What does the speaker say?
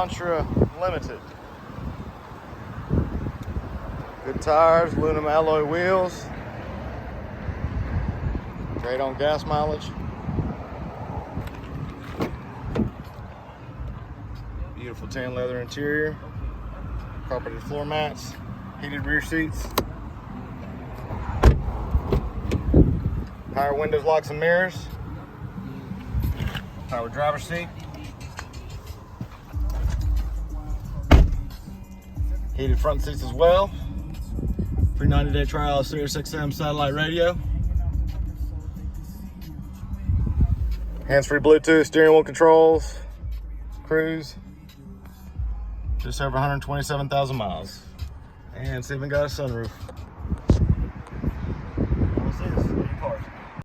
Elantra Limited. Good tires, aluminum alloy wheels. Great on gas mileage. Beautiful tan leather interior. Carpeted floor mats. Heated rear seats. Power windows, locks, and mirrors. Power driver's seat. Heated front seats as well. Free 90-day trial of Sirius XM satellite radio. Hands-free Bluetooth, steering wheel controls, cruise. Just over 127,000 miles. And it's even got a sunroof. What's this? Any cars?